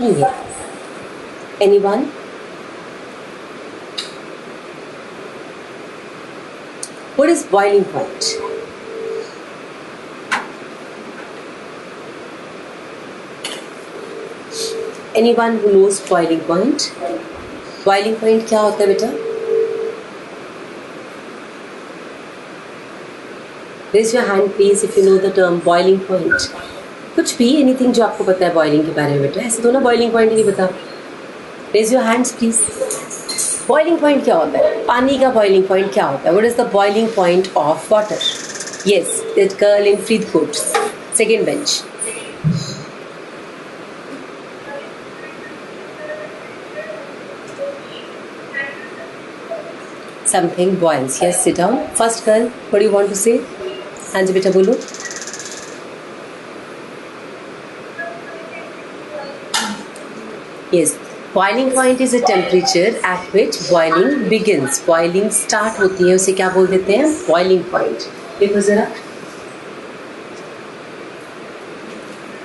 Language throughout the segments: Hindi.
Anyone? What is boiling point? Anyone who knows boiling point? Boiling point क्या होता है बेटा? Raise your hand please if you know the term boiling point. कुछ भी anything जो आपको पता है boiling के बारे में बेटा, ऐसे तो ना boiling point ही नहीं पता. Raise your hands please. Boiling point क्या होता है? पानी का boiling point क्या होता है? What is the boiling point of water? Yes, that girl in Friedcourt, second bench. Something boils. Yes, sit down. First girl, what do you want to say? हाँ जी बेटा बोलो. Yes, boiling point is a temperature at which boiling begins. Boiling start होती है, उसे क्या बोल देते हैं? Boiling point. देखो जरा.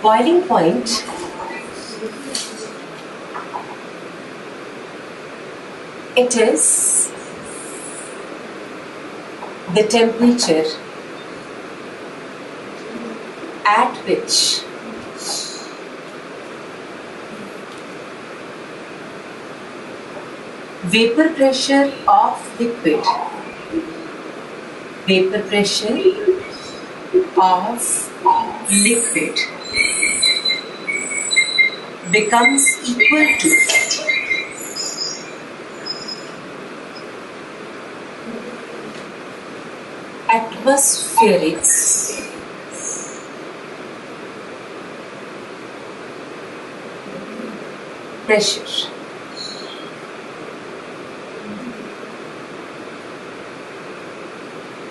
Boiling point it is the temperature at which vapor pressure of liquid becomes equal to atmospheric pressure.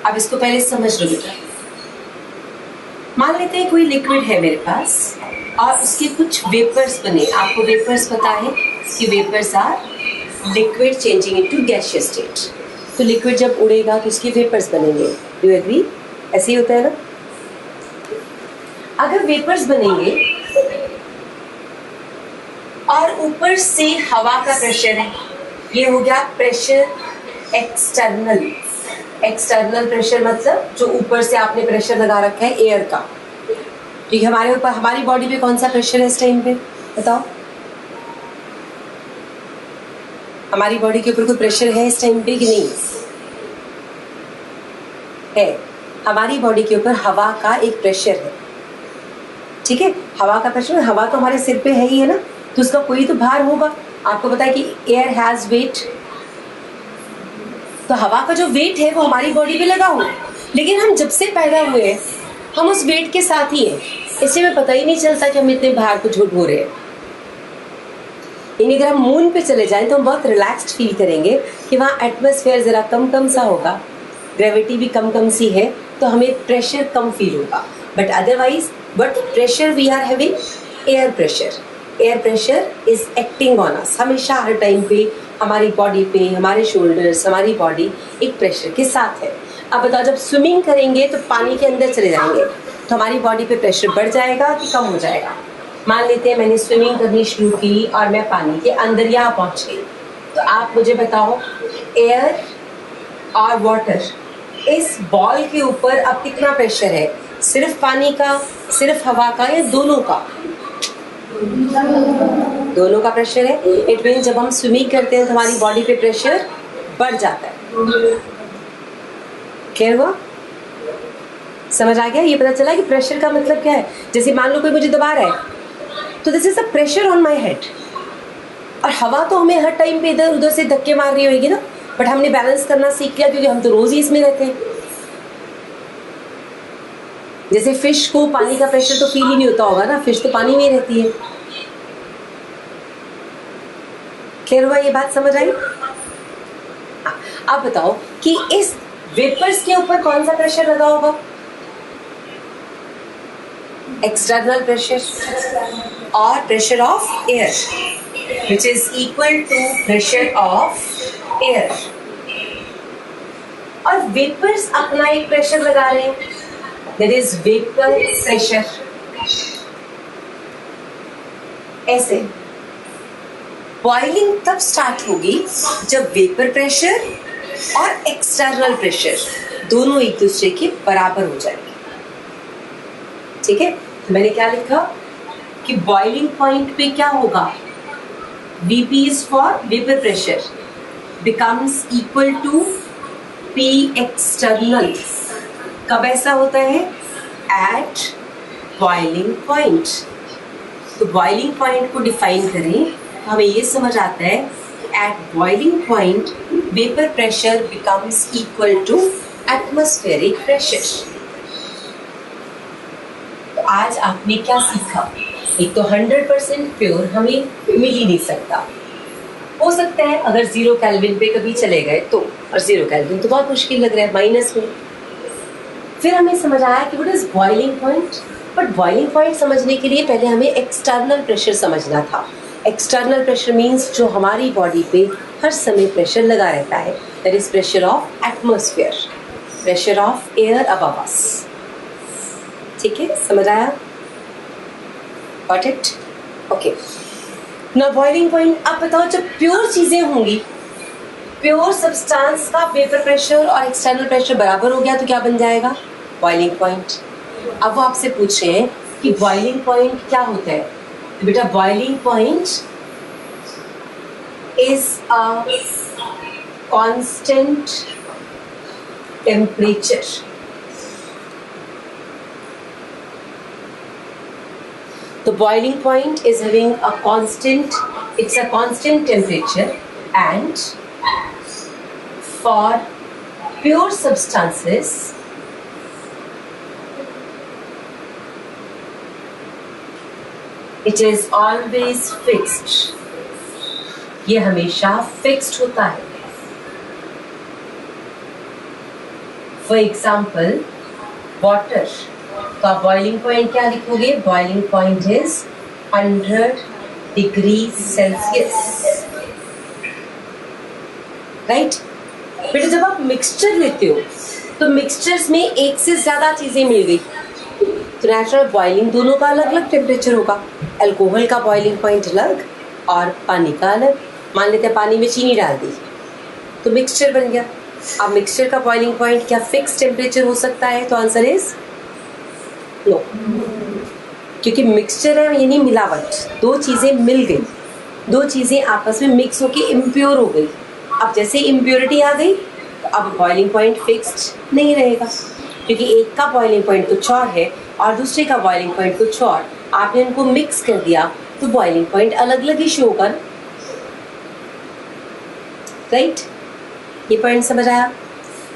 अब इसको पहले समझ लो बेटा. मान लेते हैं कोई लिक्विड है मेरे पास और उसके कुछ वेपर्स बने. आपको वेपर्स पता है कि vapours are liquid changing into gaseous state. तो लिक्विड जब उड़ेगा तो उसके वेपर्स बनेंगे. Do you agree? ऐसे ही होता है ना. अगर वेपर्स बनेंगे और ऊपर से हवा का प्रेशर है, ये हो गया प्रेशर एक्सटर्नल. एक्सटर्नल प्रेशर मतलब जो ऊपर से आपने प्रेशर लगा रखा है एयर का. ठीक है, हमारे ऊपर हमारी बॉडी पे कौन सा प्रेशर है इस टाइम पे बताओ. हमारी बॉडी के ऊपर कोई प्रेशर है इस टाइम पे कि नहीं है? हमारी बॉडी के ऊपर हवा का एक प्रेशर है. ठीक है, हवा का प्रेशर. हवा तो हमारे सिर पे है ही है ना, तो उसका कोई तो भार होगा. आपको पता है कि एयर हैज वेट, तो हवा का जो वेट है वो हमारी बॉडी पे लगा हुआ है. लेकिन हम जब से पैदा हुए हैं हम उस वेट के साथ ही हैं, इसलिए हमें पता ही नहीं चलता कि हम इतने भार को झूठ हो रहे हैं. यानी अगर हम मून पे चले जाएं तो हम बहुत रिलैक्स्ड फील करेंगे कि वहाँ एटमॉस्फेयर ज़रा कम कम सा होगा, ग्रेविटी भी कम कम सी है, तो हमें प्रेशर कम फील होगा. But otherwise but pressure we are having air pressure. Air pressure is acting on us. हमेशा हर टाइम पे हमारी बॉडी पे, हमारे शोल्डर्स, हमारी बॉडी एक प्रेशर के साथ है. अब बताओ, जब स्विमिंग करेंगे तो पानी के अंदर चले जाएंगे तो हमारी बॉडी पे प्रेशर बढ़ जाएगा कि कम हो जाएगा? मान लेते हैं मैंने स्विमिंग करनी शुरू की और मैं पानी के अंदर यहाँ पहुँच गई, तो आप मुझे बताओ एयर और वाटर इस बॉल के ऊपर अब कितना प्रेशर है? सिर्फ पानी का, सिर्फ हवा का, या दोनों का? दोनों का प्रेशर है. इट मीन जब हम स्विमिंग करते हैं तो हमारी बॉडी पे प्रेशर बढ़ जाता है. क्लियर हुआ? समझ आ गया? ये पता चला कि प्रेशर का मतलब क्या है. जैसे मान लो कोई मुझे दबा रहा है तो this is the pressure on my head. और हवा तो हमें हर टाइम पे इधर उधर से धक्के मार रही होगी ना, बट हमने बैलेंस करना सीख लिया क्योंकि हम तो रोज ही इसमें रहते हैं. जैसे फिश को पानी का प्रेशर तो फील ही नहीं होता होगा ना, फिश तो पानी में ही रहती है. क्लियर हुआ? ये बात समझ आई? अब बताओ कि इस वेपर्स के ऊपर कौन सा प्रेशर लगा होगा? एक्सटर्नल प्रेशर और pressure of air which is equal to pressure of air. और वेपर्स अपना एक प्रेशर लगा रहे हैं, दैट इज वेपर प्रेशर. ऐसे बॉइलिंग तब स्टार्ट होगी जब वेपर प्रेशर और एक्सटर्नल प्रेशर दोनों एक दूसरे के बराबर हो जाएंगे। ठीक है, मैंने क्या लिखा कि बॉइलिंग पॉइंट पे क्या होगा, Vp is for vapor pressure becomes equal to P external। कब ऐसा होता है, at boiling point। तो boiling point को डिफाइन करें तो हमें ये समझ आता है at boiling point vapor pressure becomes equal to atmospheric pressure। तो आज आपने क्या सीखा, एक तो 100% प्योर हमें मिल ही नहीं सकता। हो सकता है अगर 0 केल्विन पे कभी चले गए तो, और 0 केल्विन तो बहुत मुश्किल लग रहा है, माइनस में। फिर हमें समझ आया कि what is boiling point. But boiling point समझने के लिए पहले हमें एक्सटर्नल प्रेशर समझना था। एक्सटर्नल प्रेशर मीन्स जो हमारी बॉडी पे हर समय प्रेशर लगा रहता है, that is pressure of atmosphere, pressure of air above अस। ठीक है, समझ आया? Got it? Okay. Now boiling point, अब बताओ जब प्योर चीजें होंगी, प्योर सब्सटेंस का वेपर प्रेशर और एक्सटर्नल प्रेशर बराबर हो गया तो क्या बन जाएगा, बॉइलिंग पॉइंट। अब वो आपसे पूछ रहे हैं कि बॉइलिंग पॉइंट क्या होता है, तो बेटा boiling point is a constant temperature. The boiling point is having a constant, it's a constant temperature, and for pure substances it is always fixed। ये हमेशा fixed होता है। For example, water, तो आप बॉइलिंग पॉइंट क्या लिखोगे, boiling point is 100 degree Celsius, right. बेटा जब आप मिक्सचर लेते हो तो मिक्सचर्स में एक से ज्यादा चीजें मिल गई तो नेचुरल बॉइलिंग दोनों का अलग अलग टेम्परेचर होगा। अल्कोहल का बॉइलिंग पॉइंट अलग और पानी का अलग। मान लेते हैं पानी में चीनी डाल दी तो मिक्सचर बन गया। अब मिक्सचर का बॉइलिंग पॉइंट क्या फिक्स टेम्परेचर हो सकता है, तो आंसर इज नो, क्योंकि मिक्सचर है यानी मिलावट, दो चीज़ें मिल गई, दो चीज़ें आपस में मिक्स होके इम्प्योर हो गई। अब जैसे इम्प्योरिटी आ गई तो अब बॉइलिंग पॉइंट फिक्स्ड नहीं रहेगा, क्योंकि एक का बॉइलिंग पॉइंट कुछ और है और दूसरे का बॉइलिंग पॉइंट कुछ और, आपने इनको मिक्स कर दिया तो बॉइलिंग पॉइंट अलग अलग ही शो होगा, राइट। ये पॉइंट समझ आया?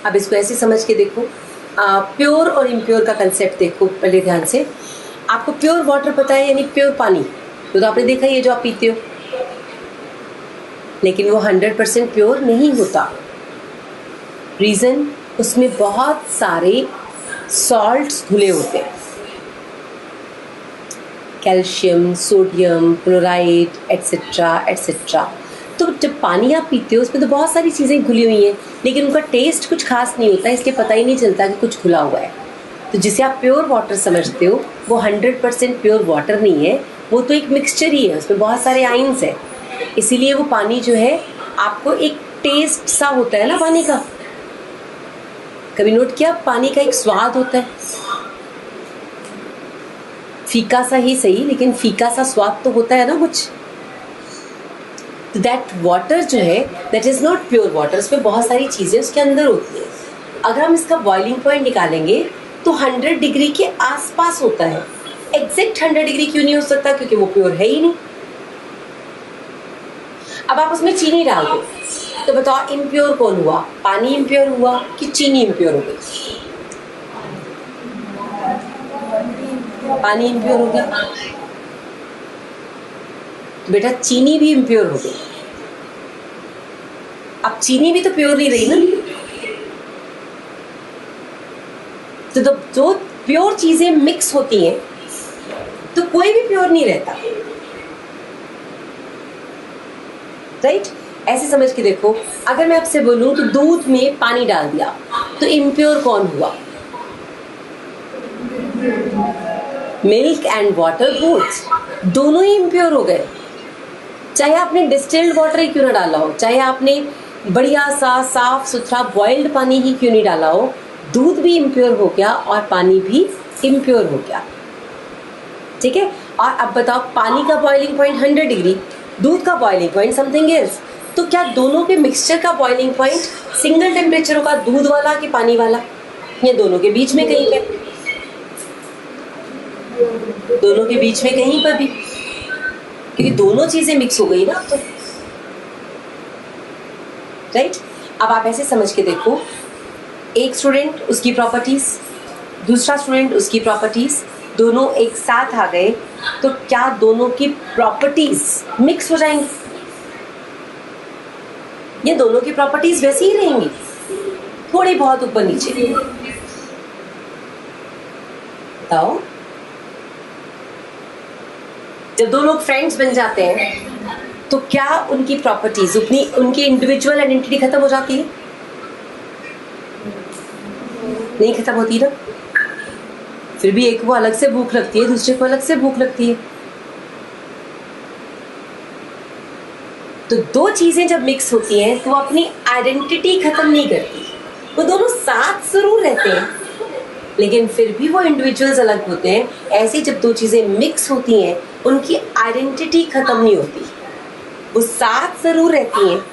अब इसको ऐसे समझ के देखो, प्योर और इम्प्योर का कंसेप्ट देखो पहले ध्यान से। आपको प्योर वाटर पता है यानी प्योर पानी, तो आपने देखा ये जो आप पीते हो, लेकिन वो 100% प्योर नहीं होता। रीज़न, उसमें बहुत सारे सॉल्ट्स घुले होते हैं, calcium, sodium, chloride etcetera etcetera. तो जब पानी आप पीते हो उसमें तो बहुत सारी चीज़ें घुली हुई हैं, लेकिन उनका टेस्ट कुछ खास नहीं होता, इसलिए पता ही नहीं चलता कि कुछ घुला हुआ है। तो जिसे आप प्योर वाटर समझते हो वो 100% प्योर वाटर नहीं है, वो तो एक मिक्सचर ही है, उसमें बहुत सारे आइंस हैं। इसीलिए वो पानी जो है आपको एक टेस्ट सा होता है ना पानी का। कभी नोट किया, पानी का एक स्वाद होता है, फीका सा ही सही लेकिन फीका सा स्वाद तो होता है ना कुछ। दैट वाटर जो है that is not pure water, उसमें बहुत सारी चीज़ें उसके अंदर होती हैं। अगर हम इसका बॉइलिंग पॉइंट निकालेंगे तो 100 डिग्री के आसपास होता है। एग्जैक्ट 100 डिग्री क्यों नहीं हो सकता, क्योंकि वो प्योर है ही नहीं। अब आप उसमें चीनी डाल दो तो बताओ इम्प्योर कौन हुआ, पानी इम्प्योर हुआ कि चीनी इम्प्योर हो गई? पानी इम्प्योर हो गया, तो बेटा चीनी भी इम्प्योर हो गई। अब चीनी भी तो प्योर नहीं रही ना, तो जो प्योर चीजें मिक्स होती हैं तो कोई भी प्योर नहीं रहता, राइट। ऐसे समझ के देखो, अगर मैं आपसे बोलूं तो दूध में पानी डाल दिया तो इम्प्योर कौन हुआ? मिल्क एंड वाटर बोथ, दोनों ही इम्प्योर हो गए, चाहे आपने डिस्टिल्ड वाटर ही क्यों ना डाला हो, चाहे आपने बढ़िया सा साफ सुथरा बॉइल्ड पानी ही क्यों नहीं डाला हो, दूध भी इम्प्योर हो गया और पानी भी इम्प्योर हो गया। ठीक है, और अब बताओ, पानी का बॉइलिंग पॉइंट 100 डिग्री, दूध का बॉइलिंग पॉइंट समथिंग एल्स, तो क्या दोनों के मिक्सचर का बॉइलिंग पॉइंट सिंगल टेम्परेचर होगा, दूध वाला कि पानी वाला, या दोनों के बीच में कहीं पे? दोनों के बीच में कहीं पर भी, क्योंकि दोनों चीजें मिक्स हो गई ना तो। राइट, अब आप ऐसे समझ के देखो, एक स्टूडेंट उसकी प्रॉपर्टीज, दूसरा स्टूडेंट उसकी प्रॉपर्टीज, दोनों एक साथ आ गए, तो क्या दोनों की प्रॉपर्टीज मिक्स हो जाएंगी? ये दोनों की प्रॉपर्टीज वैसी ही रहेंगी, थोड़ी बहुत ऊपर नीचे। बताओ, जब दो लोग फ्रेंड्स बन जाते हैं तो क्या उनकी प्रॉपर्टीज, उनकी इंडिविजुअल आइडेंटिटी खत्म हो जाती है? नहीं खत्म होती ना। फिर भी एक को अलग से भूख लगती है, दूसरे को अलग से भूख लगती है। तो दो चीजें जब मिक्स होती हैं तो वो अपनी आइडेंटिटी खत्म नहीं करती, वो दोनों साथ जरूर रहते हैं लेकिन फिर भी वो इंडिविजुअल्स अलग होते हैं। ऐसे जब दो चीजें मिक्स होती हैं उनकी आइडेंटिटी खत्म नहीं होती, वो साथ जरूर रहती हैं।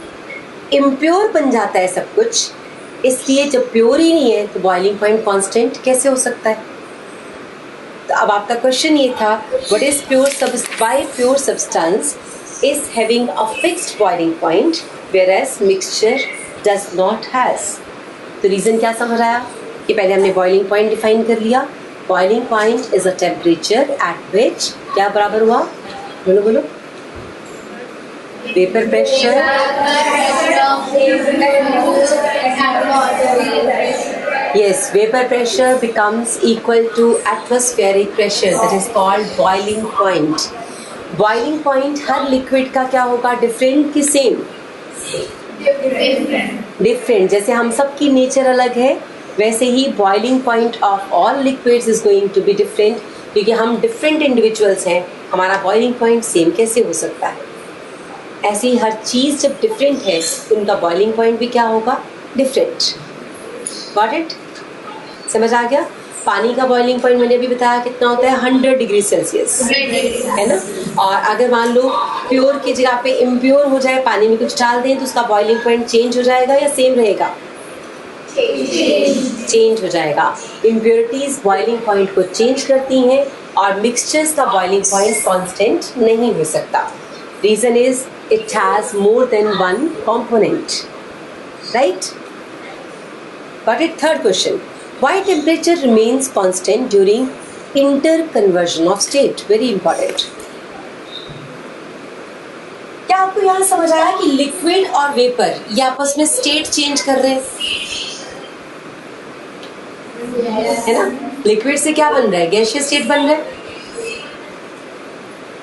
इम्प्योर बन जाता है सब कुछ, इसलिए जब प्योर ही नहीं है तो बॉइलिंग पॉइंट कांस्टेंट कैसे हो सकता है? तो अब आपका क्वेश्चन ये था, what is pure why pure substance is having a fixed boiling point whereas mixture does not has। तो रीजन क्या समझ आया कि पहले हमने बॉइलिंग पॉइंट डिफाइन कर लिया। Boiling point is a temperature at विच क्या बराबर हुआ, बोलो बोलो, vapour pressure yes, vapor pressure becomes equal to atmospheric pressure, that is called boiling point। Boiling point her liquid का क्या होगा, डिफरेंट कि सेम? डिफरेंट। जैसे हम सब की नेचर अलग है वैसे ही boiling point of all liquids is going to be different, क्योंकि हम डिफरेंट इंडिविजुअल्स हैं, हमारा बॉइलिंग पॉइंट सेम कैसे हो सकता है? ऐसे ही हर चीज़ जब डिफरेंट है उनका बॉइलिंग पॉइंट भी क्या होगा, डिफरेंट। Got it? समझ आ गया? पानी का बॉइलिंग पॉइंट मैंने भी बताया कितना होता है, 100 डिग्री सेल्सियस, है ना। और अगर मान लो प्योर की जगह पे इम्प्योर हो जाए, पानी में कुछ डाल दें तो उसका बॉइलिंग पॉइंट चेंज हो जाएगा या सेम रहेगा? चेंज हो जाएगा। इम्प्योरिटीज बॉइलिंग पॉइंट को चेंज करती हैं और मिक्सचर्स का बॉइलिंग पॉइंट कांस्टेंट नहीं हो सकता। Reason is it has more than one component, right? Got it? Third question, why temperature remains constant during interconversion of state? Very important। क्या आपको यहाँ समझ आया कि लिक्विड और वेपर ये आपस में स्टेट चेंज कर रहे हैं, है ना? लिक्विड से क्या बन रहा है, गैसियस स्टेट बन रहा है।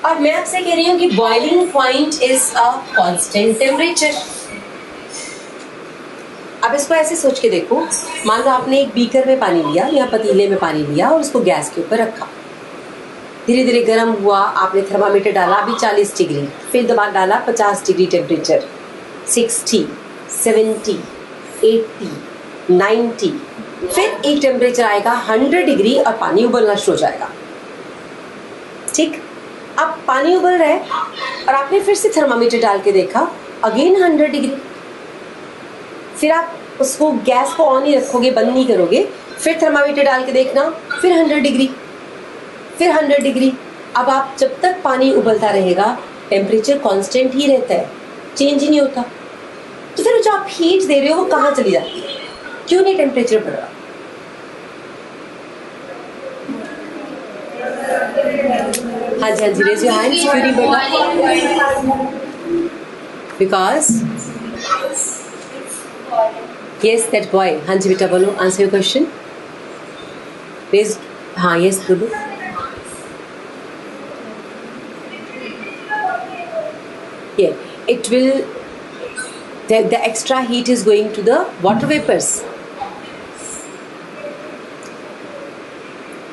और मैं आपसे कह रही हूँ कि boiling point is a constant temperature. अब इसको ऐसे सोच के देखो, मान लो आपने एक बीकर में पानी लिया या पतीले में पानी लिया और उसको गैस के ऊपर रखा, धीरे धीरे गर्म हुआ, आपने थर्मामीटर डाला अभी 40 डिग्री, फिर दोबारा डाला 50 डिग्री टेम्परेचर, 60, 70, 80, 90, फिर एक टेम्परेचर आएगा 100 डिग्री और पानी उबलना शुरू हो जाएगा। ठीक, अब पानी उबल रहा है और आपने फिर से थर्मामीटर डाल के देखा, अगेन 100 डिग्री, फिर आप उसको गैस को ऑन ही रखोगे, बंद नहीं करोगे, फिर थर्मामीटर डाल के देखना, फिर 100 डिग्री, फिर 100 डिग्री। अब आप जब तक पानी उबलता रहेगा टेम्परेचर कांस्टेंट ही रहता है, चेंज ही नहीं होता। तो फिर जो आप हीट दे रहे हो वो कहाँ चली जाती है, क्यों नहीं टेम्परेचर बढ़ रहा? हाँ जी, हाँ जी, रेज योर हैंड्स, क्यों नहीं बढ़ रहा? Because yes, that boy। हाँ जी बेटा बोलो, आंसर योर क्वेश्चन। रेज, हाँ यस बोलो। Yeah, it will, the extra heat is going to the water vapors।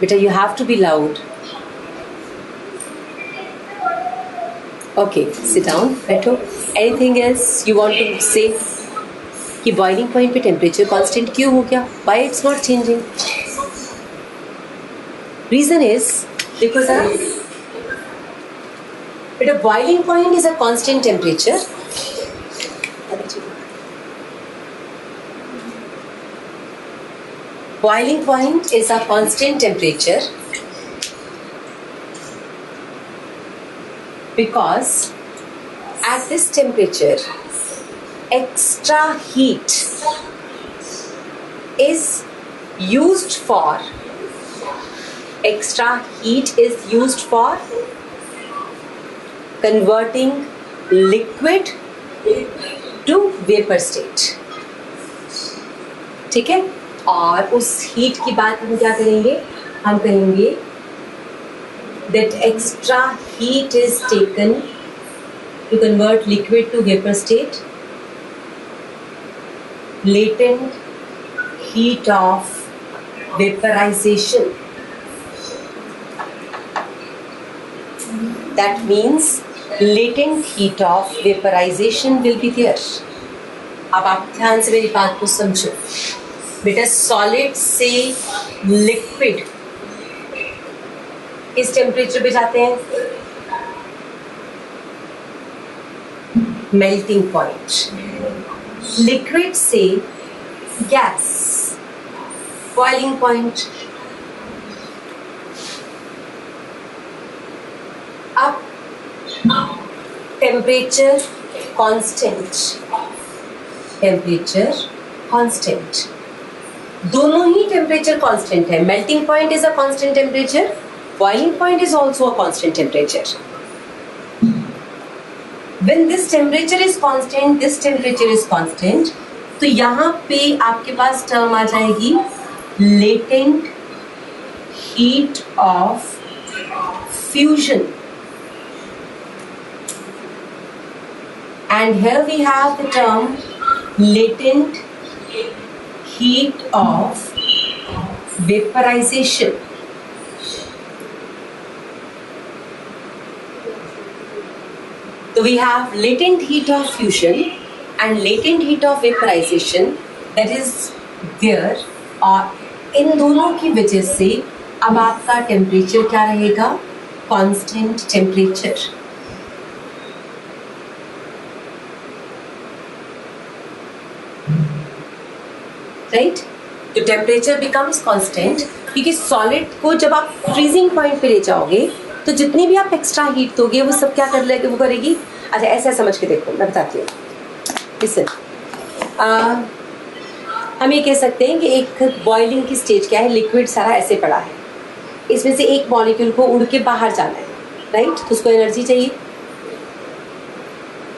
Beta, you have to be loud। Okay, sit down, बैठो. Anything else you want to say कि बॉइलिंग पॉइंट पे टेम्परेचर कांस्टेंट क्यों हो गया? Why it's not changing? Reason is, देखो जरा बेटा, boiling point is a constant temperature. Boiling point is a constant temperature because at this temperature extra heat is used for converting liquid to vapor state. ठीक है? और उस हीट की बात हम क्या करेंगे? हम कहेंगे that extra heat is taken to convert liquid to vapor state. Latent heat of vaporization. That means latent heat of vaporization will be there. अब आप ध्यान से मेरी बात को समझो. बेटा, सॉलिड से लिक्विड किस टेम्परेचर पे जाते हैं? Melting point. लिक्विड से गैस, बॉइलिंग पॉइंट. अब टेम्परेचर कांस्टेंट, दोनों ही टेम्परेचर कांस्टेंट है. Melting point is a constant temperature, boiling point is also a constant temperature. When this temperature is constant, तो यहाँ पे आपके पास टर्म आ जाएगी latent heat of fusion. And here we have the term latent heat of vaporization. So we have latent heat of fusion and latent heat of vaporization that is there, और इन दोनों की वजह से अब आपका टेम्परेचर क्या रहेगा? Constant temperature. राइट? तो टेम्परेचर बिकम्स कांस्टेंट क्योंकि सॉलिड को जब आप फ्रीजिंग पॉइंट पे ले जाओगे तो जितनी भी आप एक्स्ट्रा हीट दोगे वो सब क्या कर लेगी? वो करेगी. अच्छा, ऐसा समझ के देखो, मैं बताती हूँ. लिसन, हम ये कह सकते हैं कि एक बॉइलिंग की स्टेज क्या है? लिक्विड सारा ऐसे पड़ा है, इसमें से एक मॉलिक्यूल को उड़ के बाहर जाना है. राइट? तो उसको एनर्जी चाहिए,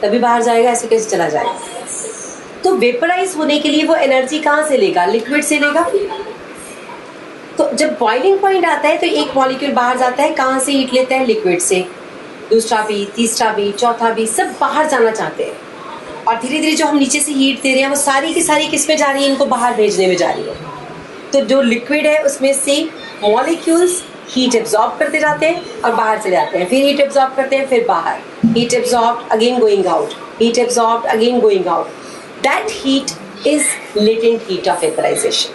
तभी बाहर जाएगा. ऐसे कैसे चला जाएगा? तो वेपराइज होने के लिए वो एनर्जी कहाँ से लेगा? लिक्विड से लेगा. तो जब बॉइलिंग पॉइंट आता है तो एक मॉलिक्यूल बाहर जाता है. कहाँ से हीट लेता है? लिक्विड से. दूसरा भी, तीसरा भी, चौथा भी, सब बाहर जाना चाहते हैं. और धीरे धीरे जो हम नीचे से हीट दे रहे हैं वो सारी की सारी किस में जा रही है? इनको बाहर भेजने में जा रही है. तो जो लिक्विड है उसमें से मॉलिक्यूल्स हीट एब्जॉर्ब करते जाते हैं और बाहर चले जाते हैं. फिर हीट एब्जॉर्ब करते हैं, फिर बाहर. Heat absorb again going out, heat absorb again going out. That heat is latent heat of vaporization.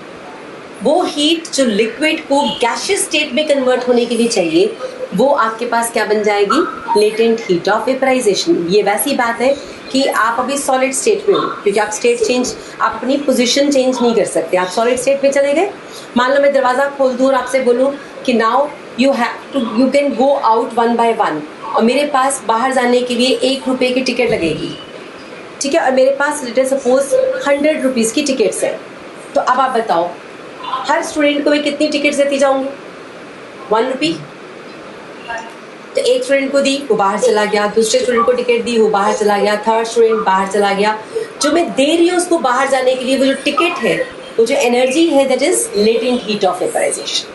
वो हीट जो लिक्विड को गैसियस स्टेट में कन्वर्ट होने के लिए चाहिए, वो आपके पास क्या बन जाएगी? Latent heat of vaporisation. ये वैसी बात है कि आप अभी सॉलिड स्टेट में हो, क्योंकि आप स्टेट चेंज, आप अपनी पोजीशन चेंज नहीं कर सकते. आप सॉलिड स्टेट में चले गए. मान लो मैं दरवाज़ा खोल दूँ और आपसे बोलूँ कि now you can go out 1 by 1, और मेरे पास बाहर जाने के लिए 1 रुपये की टिकट लगेगी. ठीक है? और मेरे पास लेट अस सपोज 100 रुपीज़ की टिकट्स हैं. तो अब आप बताओ, हर स्टूडेंट को मैं कितनी टिकट्स देती जाऊंगी? 1 रुपी. तो एक स्टूडेंट को दी, वो बाहर चला गया. दूसरे स्टूडेंट को टिकट दी, वो बाहर चला गया. थर्ड स्टूडेंट बाहर चला गया. जो मैं दे रही हूँ उसको बाहर जाने के लिए, वो जो टिकट है, वो जो एनर्जी है, that is latent heat of vaporisation.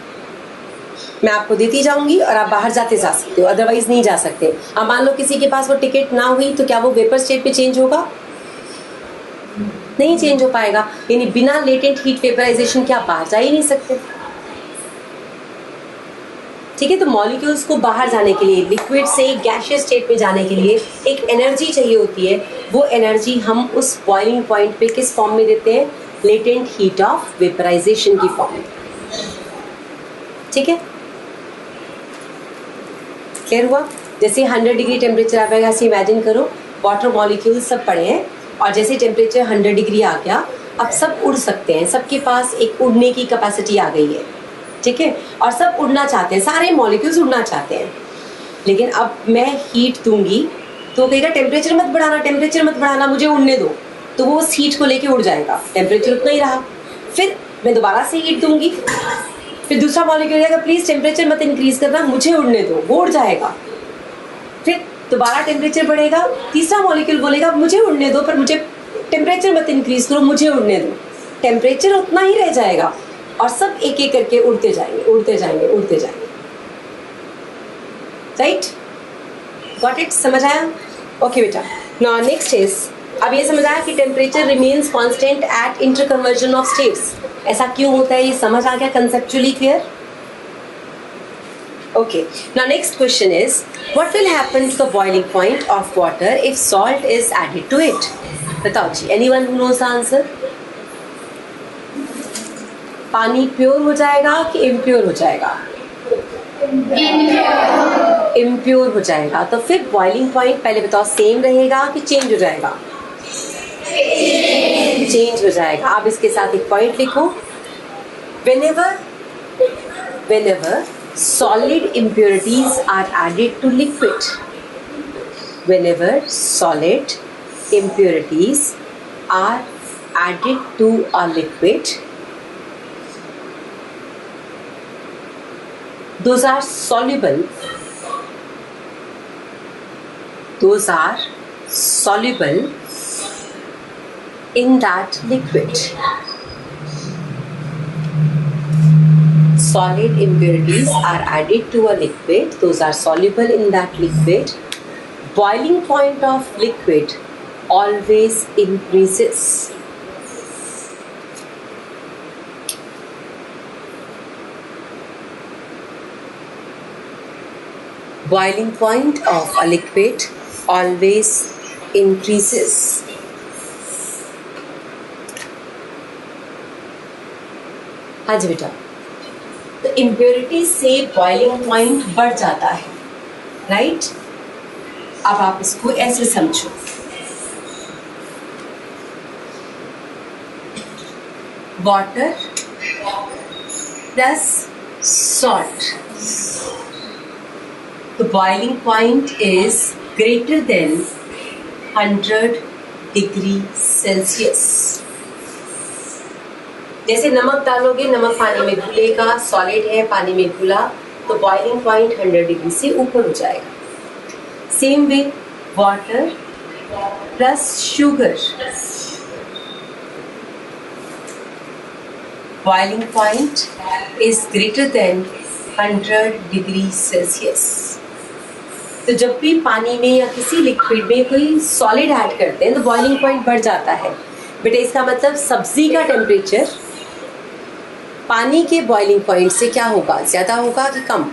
मैं आपको देती जाऊंगी और आप बाहर जाते जा सकते हो, अदरवाइज नहीं जा सकते. अब मान लो किसी के पास वो टिकट ना हुई, तो क्या वो वेपर स्टेट पे चेंज होगा? नहीं चेंज हो पाएगा. यानी बिना लेटेंट हीट वेपराइजेशन के आप बाहर जा ही नहीं सकते. ठीक है। तो मॉलिक्यूल्स को बाहर जाने के लिए, लिक्विड से गैसियस स्टेट में जाने के लिए एक एनर्जी चाहिए होती है। वो एनर्जी हम उस बॉइलिंग पॉइंट पे किस फॉर्म में देते हैं? लेटेंट हीट ऑफ वेपराइजेशन की फॉर्म में। ठीक है, क्लियर हुआ? जैसे 100 डिग्री टेम्परेचर आ गया, ऐसे इमेजिन करो वाटर मॉलिक्यूल्स सब पड़े हैं और जैसे टेम्परेचर 100 डिग्री आ गया, अब सब उड़ सकते हैं, सबके पास एक उड़ने की कैपेसिटी आ गई है। ठीक है, और सब उड़ना चाहते हैं, सारे मॉलिक्यूल्स उड़ना चाहते हैं। लेकिन अब मैं हीट दूंगी तो कहेगा टेम्परेचर मत बढ़ाना, टेम्परेचर मत बढ़ाना, मुझे उड़ने दो। तो वो उस हीट को लेके उड़ जाएगा, टेम्परेचर उतना ही रहा। फिर मैं दोबारा से हीट दूंगी, फिर दूसरा मॉलिक्यूल जाएगा प्लीज टेम्परेचर मत इंक्रीज करना, मुझे उड़ने दो, वो उड़ जाएगा। फिर दोबारा टेम्परेचर बढ़ेगा, तीसरा मॉलिक्यूल बोलेगा मुझे उड़ने दो पर मुझे टेम्परेचर मत इंक्रीज करो, मुझे उड़ने दो। टेम्परेचर उतना ही रह जाएगा और सब एक एक करके उड़ते जाएंगे, उड़ते जाएंगे, उड़ते जाएंगे। Right, got it? समझ आया? ओके बेटा, नाउ नेक्स्ट इज, अब ये समझ आया कि temperature remains constant eight interconversion of states. ऐसा क्यों होता है, ये समझ आ गया? Conceptually clear? Okay, now next question is, what will happen to the boiling point of water if salt is added to it? बताओ जी, anyone who knows the answer? पानी प्योर हो जाएगा कि इम्प्योर हो जाएगा? इम्प्योर हो जाएगा। तो फिर बॉइलिंग पॉइंट पहले बताओ सेम रहेगा कि चेंज हो जाएगा? चेंज हो जाएगा। आप इसके साथ एक पॉइंट लिखो, whenever solid impurities are added to liquid, whenever solid impurities are added to a liquid, those are soluble in that liquid. Solid impurities are added to a liquid, those are soluble in that liquid. Boiling point of liquid always increases. Boiling point of a liquid always increases. हाँ जी बेटा, तो इम्प्योरिटी से बॉइलिंग पॉइंट बढ़ जाता है, राइट? अब आप इसको ऐसे समझो, water plus salt, the boiling point is greater than 100 degree Celsius. जैसे नमक डालोगे, नमक पानी में घुलेगा, सॉलिड है, पानी में घुला, तो बॉइलिंग पॉइंट 100 डिग्री से ऊपर हो जाएगा। Same way water plus sugar, boiling point is greater than 100 degree Celsius. तो जब भी पानी में या किसी लिक्विड में कोई सॉलिड ऐड करते हैं तो बॉइलिंग पॉइंट बढ़ जाता है। बेटा इसका मतलब सब्जी का टेम्परेचर पानी के बॉइलिंग पॉइंट से क्या होगा, ज़्यादा होगा कि कम?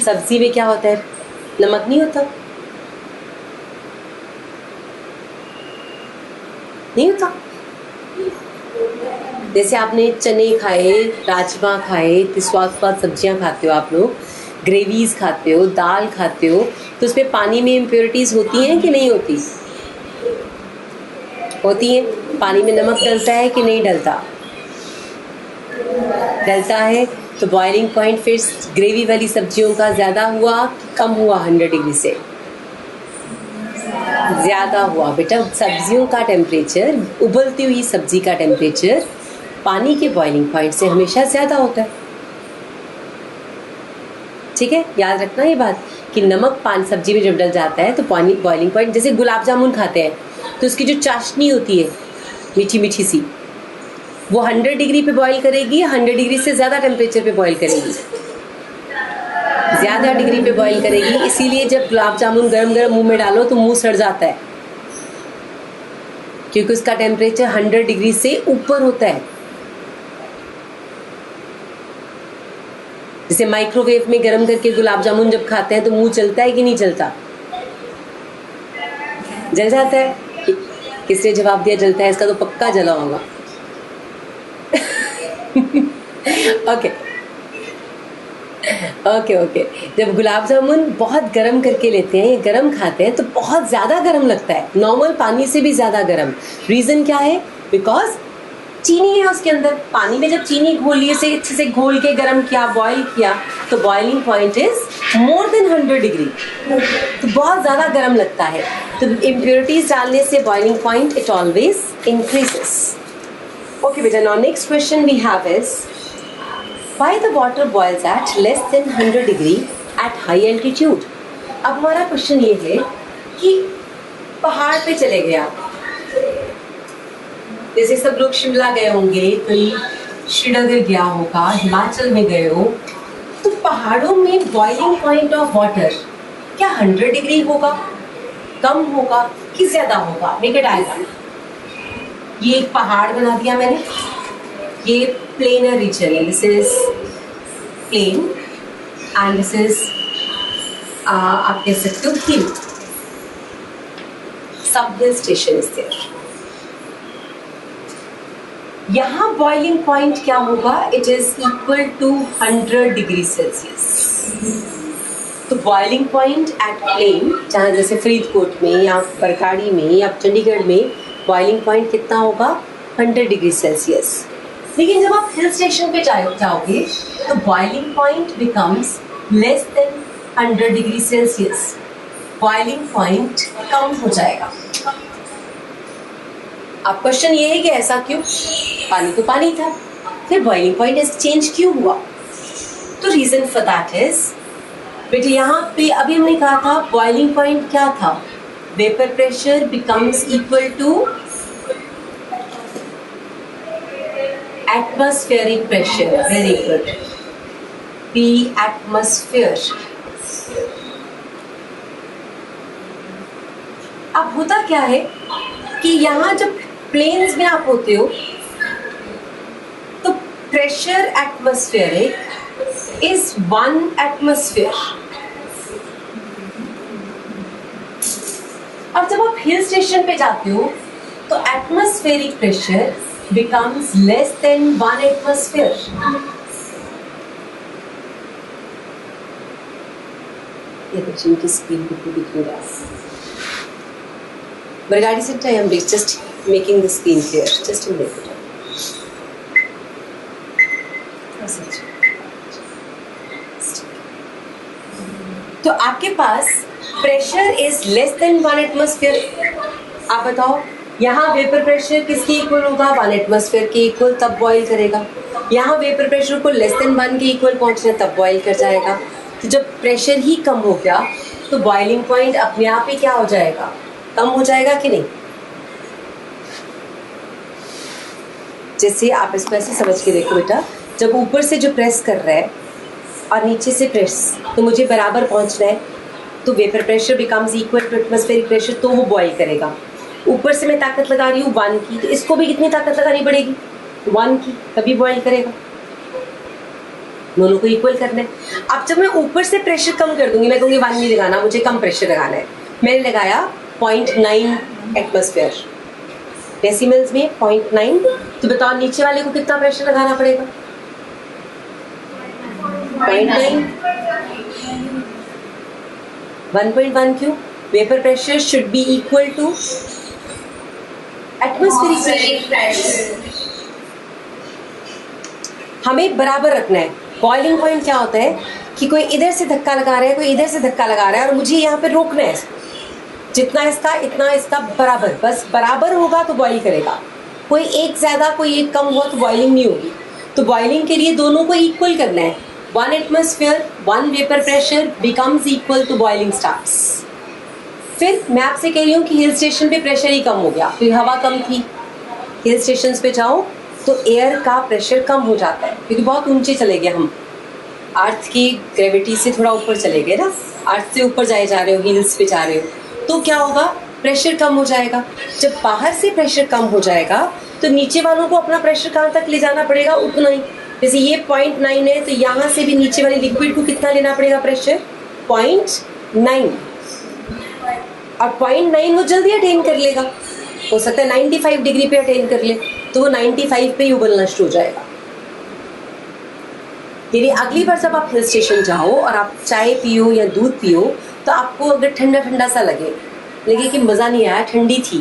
सब्जी में क्या होता है, नमक नहीं होता? नहीं होता। जैसे आपने चने खाए, राजमा खाए, स्वाद सब्जियां खाते हो आप लोग, ग्रेवीज खाते हो, दाल खाते हो, तो उसमें पानी में इम्प्योरिटीज़ होती हैं कि नहीं होती? होती है। पानी में नमक डलता है कि नहीं डलता? डलता है। तो बॉइलिंग पॉइंट फिर ग्रेवी वाली सब्जियों का ज़्यादा हुआ कि कम हुआ? 100 डिग्री से ज़्यादा हुआ। बेटा सब्जियों का टेम्परेचर, उबलती हुई सब्जी का टेम्परेचर पानी के बॉइलिंग पॉइंट से हमेशा ज़्यादा होता है। ठीक है, याद रखना ये बात कि नमक पानी सब्जी में जब डल जाता है तो पानी बॉइलिंग पॉइंट, जैसे गुलाब जामुन खाते हैं तो उसकी जो चाशनी होती है मीठी मीठी सी, वो 100 डिग्री पे बॉईल करेगी, 100 डिग्री से ज़्यादा टेम्परेचर पे बॉईल करेगी, ज़्यादा डिग्री पे बॉईल करेगी। इसीलिए जब गुलाब जामुन गरम गरम मुंह में डालो तो मुंह सड़ जाता है, क्योंकि उसका टेम्परेचर 100 डिग्री से ऊपर होता है। जैसे माइक्रोवेव में गर्म करके गुलाब जामुन जब खाते हैं तो मुंह चलता है कि नहीं चलता? जल जाता है। किसने जवाब दिया जलता है? इसका तो पक्का जला होगा। Okay okay okay. जब गुलाब जामुन बहुत गर्म करके लेते हैं या गर्म खाते हैं तो बहुत ज़्यादा गर्म लगता है, नॉर्मल पानी से भी ज़्यादा गर्म। रीज़न क्या है? बिकॉज चीनी है उसके अंदर। पानी में जब चीनी घोल लिए से अच्छे से घोल के गर्म किया, बॉईल किया, तो boiling point is more than 100 degree, तो बहुत ज़्यादा गर्म लगता है। तो इम्प्योरिटीज डालने से boiling point it always increases. Okay बेटा, now next question we have is why the water boils at less than 100 degree at high altitude? अब हमारा क्वेश्चन ये है कि पहाड़ पे चले गए आप, जैसे सब लोग शिमला गए होंगे, कोई श्रीनगर गया होगा, हिमाचल में गए हो, तो पहाड़ों में बॉइलिंग पॉइंट ऑफ वाटर क्या 100 डिग्री होगा, कम होगा कि ज्यादा होगा? Make it diagram. ये एक पहाड़ बना दिया मैंने, ये प्लेनर रीजन है, this is plain and this is आप कह सकते हो हिल, सब हिल स्टेशन इज देयर। यहाँ बॉइलिंग पॉइंट क्या होगा? It is equal to 100 degree Celsius. तो बॉइलिंग पॉइंट एट प्लेन, जहाँ जैसे फरीदकोट में या बरकाड़ी में या चंडीगढ़ में बॉइलिंग पॉइंट कितना होगा? 100 डिग्री सेल्सियस। लेकिन जब आप हिल स्टेशन पे जाओगे तो boiling point becomes less than 100 degree Celsius. Boiling point कम हो जाएगा। अब क्वेश्चन ये है कि ऐसा क्यों? पानी तो पानी था, फिर बॉइलिंग पॉइंट चेंज क्यों हुआ? तो रीजन फॉर दैट इज, बेटे यहाँ पे अभी हमने कहा था बॉइलिंग पॉइंट क्या था? Vapour pressure becomes equal to atmospheric pressure. Very good. P atmosphere. अब होता क्या है कि यहाँ जब प्लेन्स में आप होते हो तो प्रेशर एटमॉस्फेरिक इज 1 एटमॉस्फेयर। अब जब आप हिल स्टेशन पे जाते हो तो atmospheric pressure becomes less than 1 atmosphere. ये बच्चे की स्क्रीन पे दिख रहा है। Regarding it, I am just making the screen clear. Just a minute. तो आपके पास pressure is less than 1 atmosphere. आप बताओ यहाँ वेपर प्रेशर किसके इक्वल होगा? 1 एटमॉस्फेयर के इक्वल, तब बॉईल करेगा। यहाँ वेपर प्रेशर को लेस देन 1 के इक्वल पहुँचना, तब बॉईल कर जाएगा। तो जब प्रेशर ही कम हो गया तो बॉइलिंग पॉइंट अपने आप ही क्या हो जाएगा? कम हो जाएगा कि नहीं? जैसे आप इसको ऐसे समझ के देखो बेटा, जब ऊपर से जो प्रेस कर रहा है और नीचे से प्रेस, तो मुझे बराबर पहुँचना है, तो vapour pressure becomes equal to atmospheric pressure, तो वो बॉईल करेगा। ऊपर से मैं ताकत लगा रही हूँ 1 की, तो इसको भी कितनी ताकत लगानी पड़ेगी? 1 की, तभी बॉईल करेगा। दोनों को इक्वल करना है। अब जब मैं ऊपर से प्रेशर कम कर दूंगी, मैं कहूँगी 1 नहीं लगाना, मुझे कम प्रेशर लगाना है, मैंने लगाया 0.9 एटमॉस्फेयर, डेसिमल्स में 0.9, तो बताओ नीचे वाले को कितना प्रेशर लगाना पड़ेगा? 0.9। 1.1 क्यों? Vapour pressure should be equal to atmospheric pressure. हमें बराबर रखना है। बॉइलिंग पॉइंट क्या होता है कि कोई इधर से धक्का लगा रहा है, कोई इधर से धक्का लगा रहा है, और मुझे यहाँ पे रोकना है। जितना इसका इतना इसका बराबर, बस बराबर होगा तो बॉइल करेगा। कोई एक ज़्यादा कोई एक कम हुआ तो बॉइलिंग नहीं होगी। तो बॉइलिंग के लिए दोनों को इक्वल करना है। 1 atmosphere 1 vapour pressure becomes equal to boiling starts. फिर मैं आपसे कह रही हूँ कि हिल स्टेशन पे प्रेशर ही कम हो गया, फिर हवा कम थी। हिल स्टेशन पे जाओ तो एयर का प्रेशर कम हो जाता है, क्योंकि बहुत ऊंचे चले गए हम, अर्थ की ग्रेविटी से थोड़ा ऊपर चले गए ना, अर्थ से ऊपर जाए जा रहे हो, हिल्स पे जा रहे हो, तो क्या होगा? प्रेशर कम हो जाएगा। जब बाहर से प्रेशर कम हो जाएगा तो नीचे वालों को अपना प्रेशर कहाँ तक ले जाना पड़ेगा? उतना ही। जैसे ये 0.9 है तो यहाँ से भी नीचे वाले लिक्विड को कितना लेना पड़ेगा प्रेशर? 0.9। और 0.9 वो जल्दी अटेन कर लेगा, हो सकता है 95 डिग्री पे अटेन कर ले, तो वो 95 पे ही उबलना शुरू हो जाएगा। यदि अगली बार जब आप हिल स्टेशन जाओ और आप चाय पियो या दूध पियो तो आपको अगर ठंडा ठंडा सा लगे कि मज़ा नहीं आया, ठंडी थी,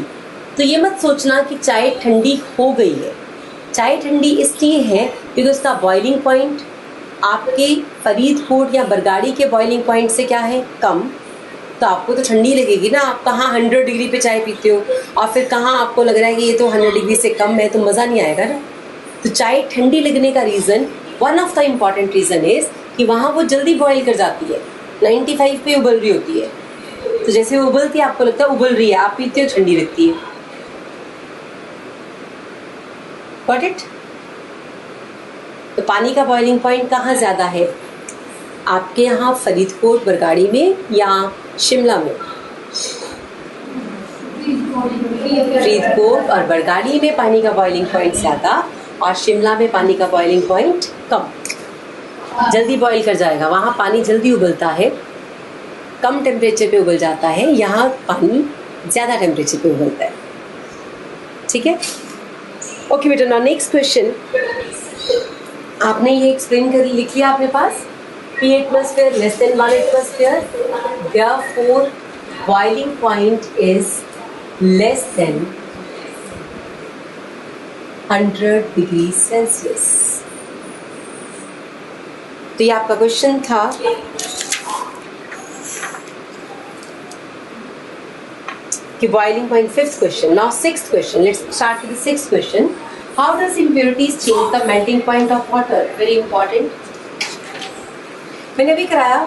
तो ये मत सोचना कि चाय ठंडी हो गई है। चाय ठंडी इसलिए है क्योंकि उसका बॉइलिंग पॉइंट आपके फरीदकोट या बरगाड़ी के बॉइलिंग पॉइंट से क्या है? कम। तो आपको तो ठंडी लगेगी ना। आप कहाँ 100 डिग्री पे चाय पीते हो और फिर कहाँ आपको लग रहा है कि ये तो 100 डिग्री से कम है, तो मज़ा नहीं आएगा ना। तो चाय ठंडी लगने का reason, one of the important reason is कि वहाँ वो जल्दी बॉयल कर जाती है, 95 पे उबल रही होती है। तो जैसे वो उबलती है आपको लगता है उबल रही है, आप पीते हो ठंडी लगती है। Got it? तो पानी का बॉइलिंग पॉइंट कहाँ ज़्यादा है? आपके यहाँ फरीदकोट बरगाड़ी में या शिमला में? फरीदकोट और बरगाड़ी में पानी का बॉइलिंग पॉइंट ज़्यादा और शिमला में पानी का बॉइलिंग पॉइंट कम। जल्दी बॉईल कर जाएगा, वहाँ पानी जल्दी उबलता है, कम टेम्परेचर पे उबल जाता है, यहाँ पानी ज़्यादा टेम्परेचर पे उबलता है। ठीक है? ओके बेटा, नाउ नेक्स्ट क्वेश्चन। आपने ये एक्सप्लेन कर लिख लिया अपने पास कि atmosphere less than 1 atmosphere, therefore boiling point is less than 100 degree Celsius. तो ये आपका क्वेश्चन था। कि boiling point, fifth question. Now sixth question. Let's start with the sixth question. How does impurities change the melting point of water? Very important. मैंने अभी कराया,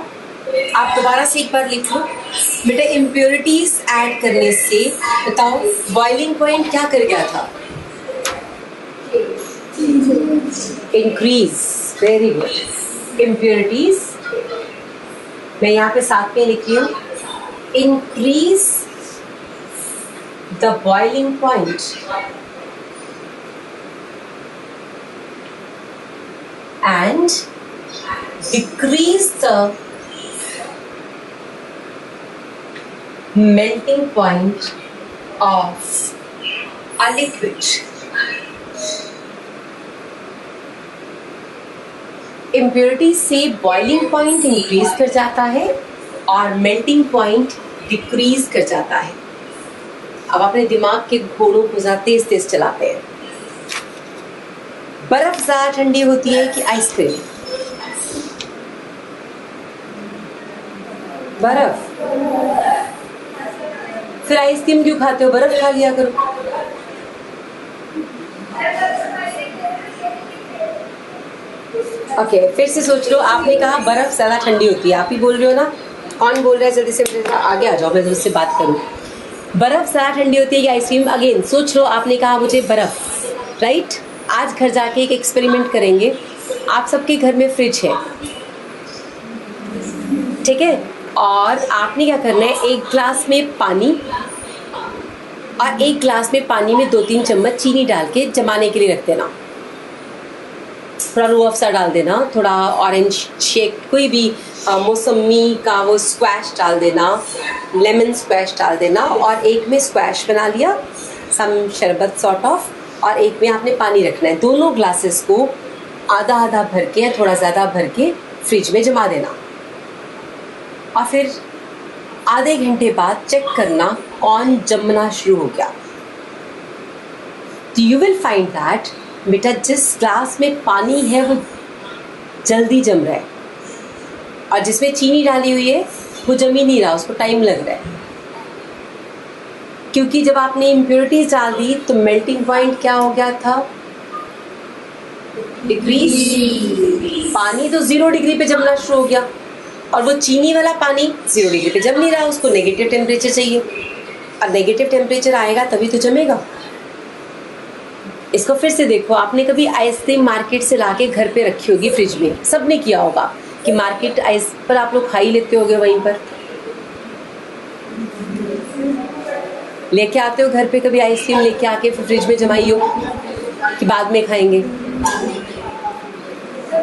आप दोबारा से एक बार लिख लो बेटा। इम्प्योरिटीज ऐड करने से बताओ बॉइलिंग पॉइंट क्या कर गया था? इंक्रीज। Very good. इम्प्योरिटीज मैं यहाँ पे साथ में लिखी हूँ, increase the boiling point and decrease the melting point of a liquid. impurity से boiling point increase कर जाता है और melting point decrease कर जाता है। अब अपने दिमाग के घोड़ों को ज़्यादा तेज तेज चलाते हैं। बर्फ ज़्यादा ठंडी होती है कि आइसक्रीम? बर्फ। फिर आइसक्रीम क्यों खाते हो? बर्फ खा लिया करो। ओके, फिर से सोच लो। आपने कहा बर्फ ज़्यादा ठंडी होती है, आप ही बोल रहे हो ना? कौन बोल रहा है? जल्दी से आगे आ जाओ, मैं उससे बात करूँ। बर्फ ज़्यादा ठंडी होती है कि आइसक्रीम? अगेन सोच लो, आपने कहा मुझे बर्फ, राइट? आज घर जाके एक एक्सपेरिमेंट करेंगे। आप सबके घर में फ्रिज है, ठीक है? और आपने क्या करना है, एक ग्लास में पानी और एक ग्लास में पानी में 2-3 चम्मच चीनी डाल के जमाने के लिए रख देना। थोड़ा रूह अफ़ज़ा डाल देना, थोड़ा ऑरेंज शेक, कोई भी मौसमी का वो स्क्वैश डाल देना, लेमन स्क्वैश डाल देना। और एक में स्क्वैश बना लिया, सम शरबत सॉर्ट ऑफ, और एक में आपने पानी रखना है। दोनों ग्लासेस को आधा आधा भर के या थोड़ा ज़्यादा भर के फ्रिज में जमा देना। और फिर आधे घंटे बाद चेक करना कौन जमना शुरू हो गया। तो यू विल फाइंड दैट बेटा जिस ग्लास में पानी है वो जल्दी जम रहा है और जिसमें चीनी डाली हुई है वो जम ही नहीं रहा, उसको टाइम लग रहा है। क्योंकि जब आपने इम्प्योरिटीज डाल दी तो मेल्टिंग पॉइंट क्या हो गया था? डिक्रीज। पानी तो 0 डिग्री पे जमना शुरू हो गया और वो चीनी वाला पानी 0 डिग्री पे जम नहीं रहा, उसको नेगेटिव टेम्परेचर चाहिए। और नेगेटिव टेम्परेचर आएगा तभी तो जमेगा। इसको फिर से देखो, आपने कभी आइसक्रीम मार्केट से लाके घर पे रखी होगी फ्रिज में, सबने किया होगा कि मार्केट आइस पर आप लोग खा ही लेते होगे, वहीं पर लेके आते हो घर पे। कभी आइसक्रीम लेके आके फ्रिज में जमाई हो कि बाद में खाएंगे?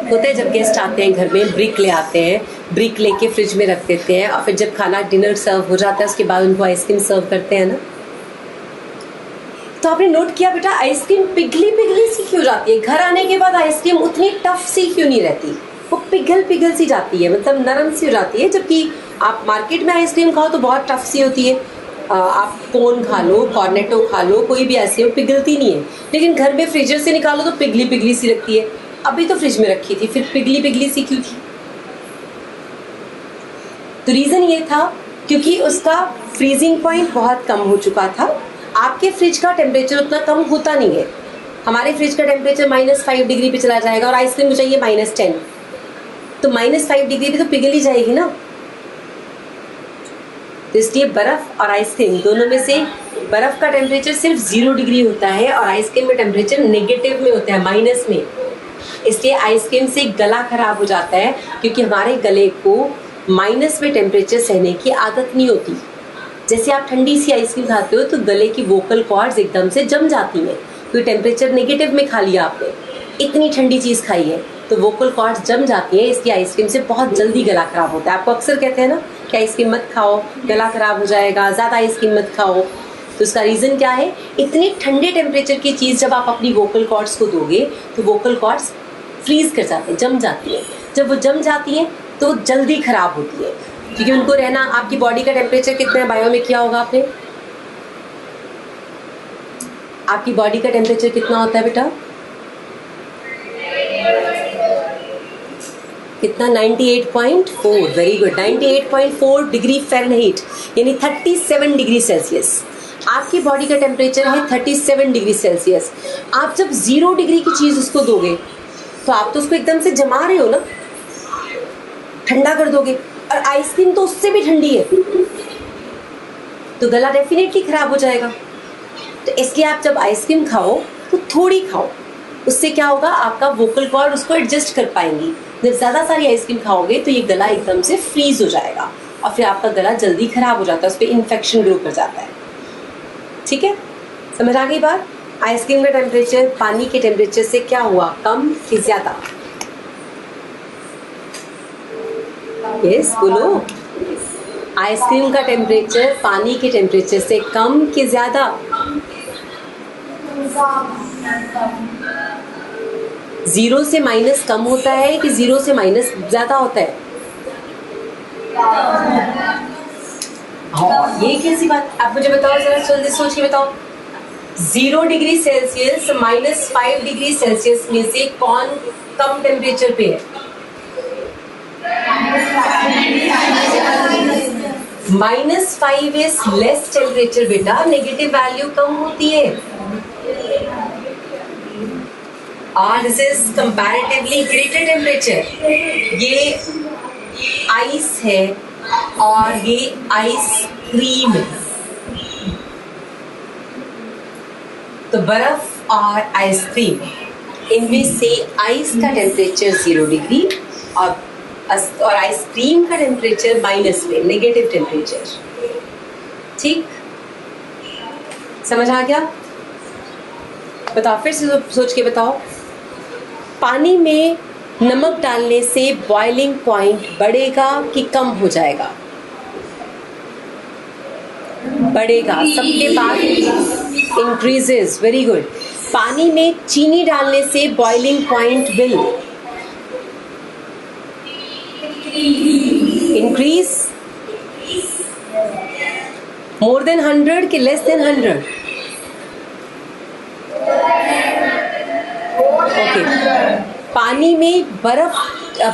होता है जब गेस्ट आते हैं घर में, ब्रिक ले आते हैं, ब्रिक लेके फ्रिज में रख देते हैं और फिर जब खाना डिनर सर्व हो जाता है उसके बाद उनको आइसक्रीम सर्व करते हैं ना। तो आपने नोट किया बेटा आइसक्रीम पिघली पिघली सी क्यों जाती है? घर आने के बाद आइसक्रीम उतनी टफ सी क्यों नहीं रहती? वो पिघल सी जाती है, मतलब नरम सी हो जाती है। जबकि आप मार्केट में आइसक्रीम खाओ तो बहुत टफ सी होती है। आप कोन खा लो, कॉर्नेटो खा लो, कोई भी ऐसी हो, पिघलती नहीं है। लेकिन घर में फ्रीजर से निकालो तो पिघली पिघली सी लगती है। अभी तो फ्रिज में रखी थी, फिर पिघली पिघली सी क्यों थी? तो रीज़न ये था क्योंकि उसका फ्रीजिंग पॉइंट बहुत कम हो चुका था। आपके फ्रिज का टेम्परेचर उतना कम होता नहीं है। हमारे फ्रिज का टेम्परेचर -5 डिग्री पे चला जाएगा और आइसक्रीम को चाहिए -10, तो -5 डिग्री पे तो पिघल ही जाएगी ना। तो इसलिए बर्फ़ और आइसक्रीम दोनों में से बर्फ़ का टेम्परेचर सिर्फ 0 डिग्री होता है और आइसक्रीम में टेम्परेचर नेगेटिव में होता है, माइनस में। इसलिए आइसक्रीम से गला खराब हो जाता है क्योंकि हमारे गले को माइनस में टेम्परेचर सहने की आदत नहीं होती। जैसे आप ठंडी सी आइसक्रीम खाते हो तो गले की वोकल कॉर्ड्स एकदम से जम जाती हैं, तो टेम्परेचर नेगेटिव में खा लिया आपने, इतनी ठंडी चीज़ खाई है तो वोकल कॉर्ड्स जम जाती हैं। इसलिए आइसक्रीम से बहुत जल्दी गला खराब होता है। आपको अक्सर कहते हैं ना कि आइसक्रीम मत खाओ, गला खराब हो जाएगा, ज़्यादा आइसक्रीम मत खाओ। तो उसका रीज़न क्या है? इतनी ठंडे टेम्परेचर की चीज़ जब आप अपनी वोकल कॉर्ड्स को दोगे तो वोकल कॉर्ड्स फ्रीज कर जाते हैं, जम जाती है। जब वो जम जाती हैं तो जल्दी ख़राब होती है क्योंकि उनको रहना। आपकी बॉडी का टेम्परेचर कितना है बायो में किया होगा आपने? आपकी बॉडी का टेम्परेचर कितना होता है बेटा? कितना? 98.4। वेरी गुड, 98.4 डिग्री फ़ारेनहाइट यानी 37 डिग्री सेल्सियस। आपकी बॉडी का टेम्परेचर है 37 डिग्री सेल्सियस। आप जब 0 डिग्री की चीज़ उसको दोगे तो आप तो उसको एकदम से जमा रहे हो ना, ठंडा कर दोगे। और आइसक्रीम तो उससे भी ठंडी है तो गला डेफिनेटली ख़राब हो जाएगा। तो इसलिए आप जब आइसक्रीम खाओ तो थोड़ी खाओ, उससे क्या होगा आपका वोकल कॉर्ड उसको एडजस्ट कर पाएंगी। जब ज़्यादा सारी आइसक्रीम खाओगे तो ये गला एकदम से फ्रीज हो जाएगा और फिर आपका गला जल्दी ख़राब हो जाता है, उस पर इन्फेक्शन ग्रो कर जाता है। ठीक है, समझ आ गई बात? आइसक्रीम का टेम्परेचर पानी के टेम्परेचर से क्या हुआ, कम कि ज़्यादा? यस बोलो। आइसक्रीम का टेम्परेचर पानी के टेम्परेचर से कम कि ज़्यादा? 0 से माइनस कम होता है कि 0 से माइनस ज़्यादा होता है? हाँ, ये कैसी बात? आप मुझे बताओ जरा, जल्दी सोच के बताओ। 0 डिग्री सेल्सियस -5 डिग्री सेल्सियस में से कौन कम टेम्परेचर पे है? -5 इज लेस टेम्परेचर बेटा, नेगेटिव वैल्यू कम होती है। और this is comparatively greater temperature. ये आइस है और ये आइसक्रीम है। तो बर्फ और आइसक्रीम, इनमें से आइस का टेम्परेचर 0 डिग्री और आइसक्रीम का टेम्परेचर माइनस में, नेगेटिव टेम्परेचर। ठीक, समझ आ गया? बताओ, फिर से सोच के बताओ। पानी में नमक डालने से बॉइलिंग पॉइंट बढ़ेगा कि कम हो जाएगा? बढ़ेगा। सबके पास इंक्रीजेस। Very good. पानी में चीनी डालने से boiling point will increase more than 100 कि लेस देन 100? ओके। पानी में बर्फ,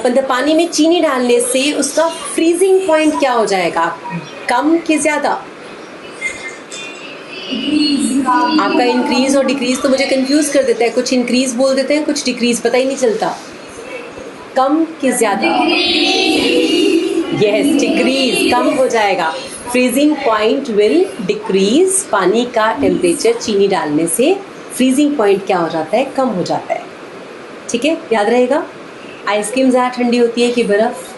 मतलब पानी में चीनी डालने से उसका फ्रीजिंग पॉइंट क्या हो जाएगा, कम कि ज़्यादा? आपका इंक्रीज और डिक्रीज तो मुझे कंफ्यूज कर देता है, कुछ इंक्रीज बोल देते हैं, कुछ डिक्रीज, पता ही नहीं चलता। कम कि ज़्यादा? यस, डिक्रीज, कम हो जाएगा। Freezing point will decrease. पानी का टेम्परेचर चीनी डालने से फ्रीजिंग पॉइंट क्या हो जाता है, कम हो जाता है। ठीक है, याद रहेगा। आइसक्रीम ज़्यादा ठंडी होती है कि बर्फ़?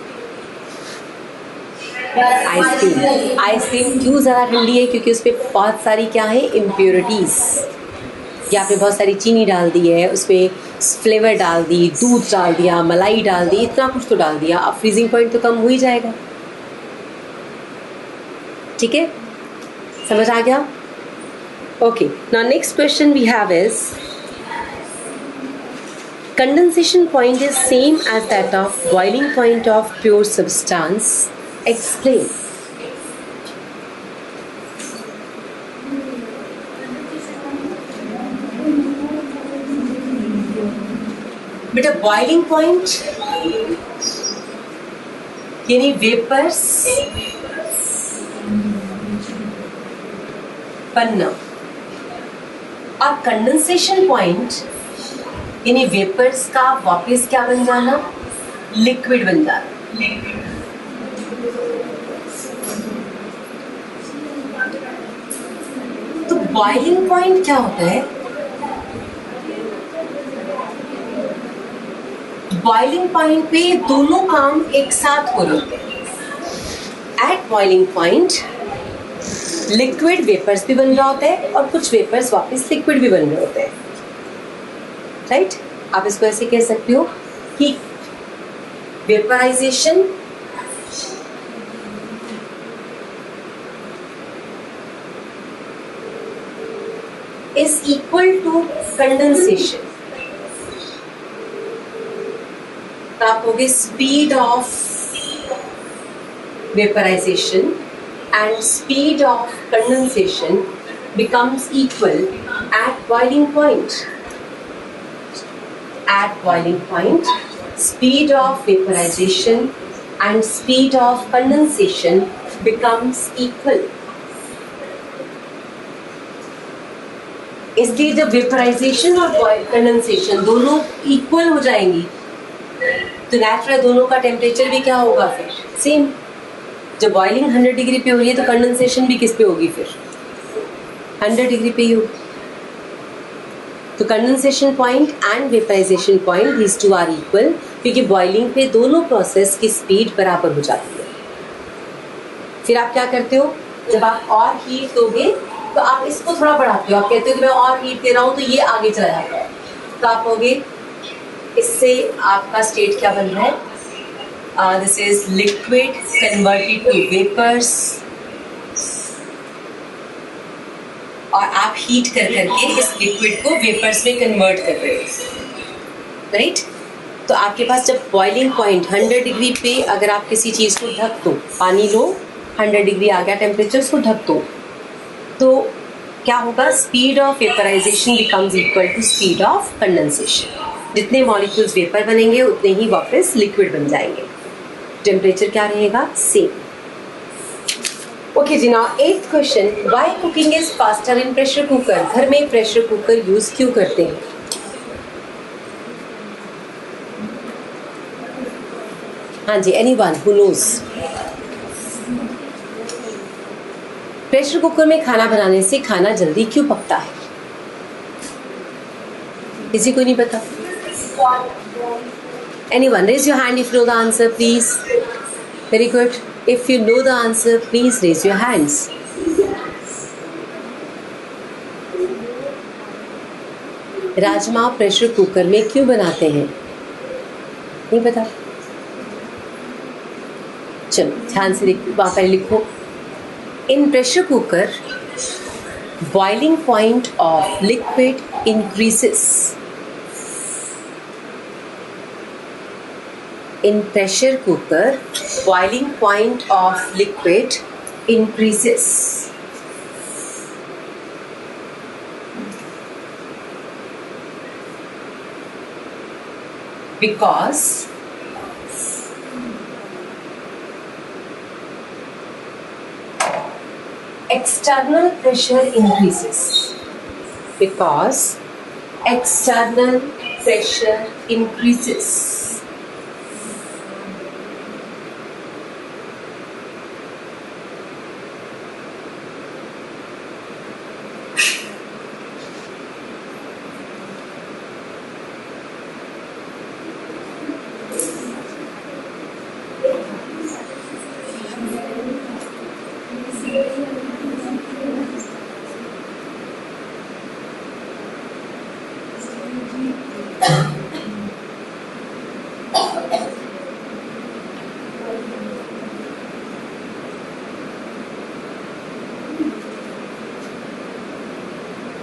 आइसक्रीम क्यों ज़्यादा ठंडी है? क्योंकि उस पर बहुत सारी क्या है, इम्प्योरिटीज़। या आपने बहुत सारी चीनी डाल दी है, उसमें फ्लेवर डाल दी, दूध डाल दिया, मलाई डाल दी, इतना कुछ तो डाल दिया, अब फ्रीजिंग पॉइंट तो कम हो ही जाएगा। ठीक है, समझ आ गया? Okay, now next question we have is condensation point is same as that of boiling point of pure substance. Explain. बेटा बॉइलिंग पॉइंट यानी वेपर्स बनना और कंडेंसेशन पॉइंट यानी वेपर्स का वापस क्या बन जाना, लिक्विड बन जाना। तो बॉइलिंग पॉइंट क्या होता है? बॉइलिंग पॉइंट पे दोनों काम एक साथ हो रहे होते हैं। At boiling point liquid vapours भी बन रहा होता है और कुछ वेपर्स वापस लिक्विड भी बन रहे होते हैं, राइट? आप इसको ऐसे कह सकते हो कि vaporisation is equal to condensation. तो आप होगे speed of vaporisation and speed of condensation becomes equal at boiling point. At boiling point, speed of vaporization and speed of condensation becomes equal. इसलिए जब वेपराइजेशन और कंडेंसेशन दोनों इक्वल हो जाएंगी तो नेचुरल दोनों का टेम्परेचर भी क्या होगा फिर सेम। जब बॉइलिंग 100 डिग्री पे हो रही है तो कंडेंसेशन भी किस पे होगी फिर 100 डिग्री पे ही होगी। तो condensation point and vaporisation point these two are equal क्योंकि बॉइलिंग पे दोनों प्रोसेस की स्पीड बराबर हो जाती है। फिर आप क्या करते हो, जब आप और हीट दोगे तो आप इसको थोड़ा बढ़ाते हो, आप कहते हो कि मैं और हीट दे रहा हूँ तो ये आगे चला जाता है। तो आप होगे, इससे आपका स्टेट क्या बन रहा है, this is liquid converted to vapors और आप हीट कर करके इस लिक्विड को वेपर्स में कन्वर्ट कर रहे हो, राइट? तो आपके पास जब बॉइलिंग पॉइंट 100 डिग्री पे अगर आप किसी चीज़ को ढक दो, पानी लो 100 डिग्री आ गया टेम्परेचर, उसको ढक दो तो क्या होगा, speed of vaporisation becomes equal to speed of condensation. जितने मॉलिक्यूल्स वेपर बनेंगे उतने ही वापस लिक्विड बन जाएंगे, टेम्परेचर क्या रहेगा, सेम। ओके जी, now 8th question, why cooking is faster in pressure cooker? घर में प्रेशर कुकर यूज क्यों करते हैं? हाँ जी, anyone who knows? Pressure cooker में खाना बनाने से खाना जल्दी क्यों पकता है? किसी को नहीं पता? Anyone, raise your hand if you know the answer, please. Very good. If you know the answer, please raise your hands. Rajma pressure cooker में क्यों बनाते हैं? नहीं पता? चलो ध्यान से वहाँ पर लिखो। In pressure cooker, boiling point of liquid increases. In pressure cooker, boiling point of liquid increases. Because external pressure increases. Because external pressure increases.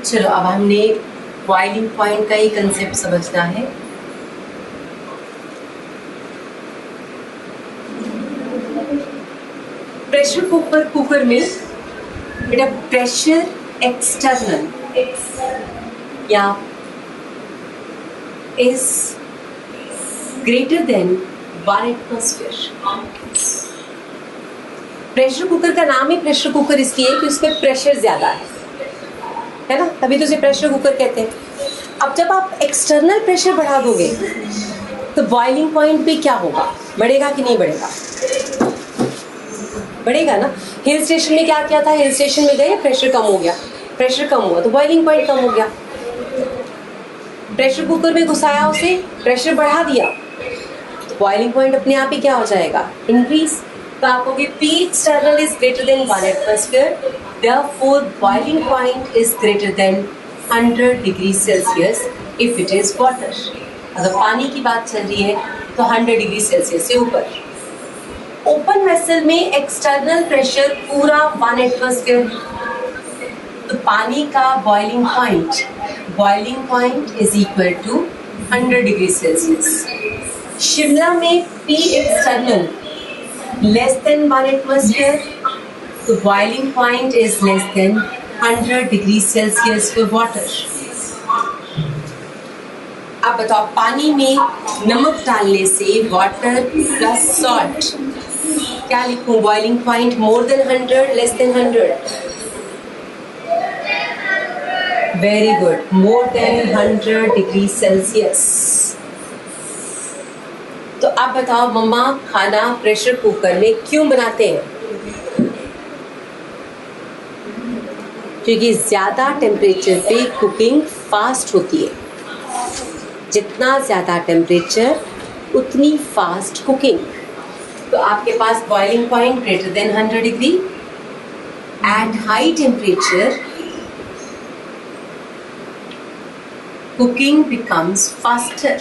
चलो अब हमने बॉइलिंग पॉइंट का ही कंसेप्ट समझना है। प्रेशर कुकर में बेटा प्रेशर एक्सटर्नल या is greater than 1 atmosphere. Pressure cooker का नाम ही प्रेशर कुकर इसलिए कि उसमें प्रेशर ज्यादा है ना, तभी तो उसे प्रेशर कुकर कहते हैं। अब जब आप एक्सटर्नल प्रेशर बढ़ा दोगे तो बॉइलिंग पॉइंट पे क्या होगा, बढ़ेगा कि नहीं बढ़ेगा? बढ़ेगा ना। हिल स्टेशन में क्या किया था, हिल स्टेशन में गए प्रेशर कम हो गया, प्रेशर कम हुआ तो बॉइलिंग पॉइंट कम हो गया। प्रेशर कुकर में घुसाया उसे, प्रेशर बढ़ा दिया तो बॉइलिंग पॉइंट अपने आप ही क्या हो जाएगा, इंक्रीज। तो आप कहोगे P external is greater than 1 atmosphere, therefore boiling point is greater than 100 degrees Celsius if it is water। अगर पानी की बात चल रही है तो 100 डिग्री सेल्सियस से ऊपर। ओपन वेसल में एक्सटर्नल प्रेशर पूरा 1 एटमॉस्फेयर, तो पानी का boiling point is equal to 100 degree Celsius. Shimla में P external less than 1 atmosphere, तो boiling point is less than 100 degree Celsius for water. अब बताओ पानी में नमक डालने से वाटर प्लस सॉल्ट क्या लिखूं, boiling point more than 100 less than 100? Very good, more than 100 degree Celsius. तो आप बताओ मम्मा खाना प्रेशर कुकर में क्यों बनाते हैं? क्योंकि ज्यादा टेम्परेचर पे कुकिंग फास्ट होती है। जितना ज्यादा टेम्परेचर उतनी फास्ट कुकिंग। तो आपके पास boiling point greater than 100 degree, at high temperature cooking becomes faster.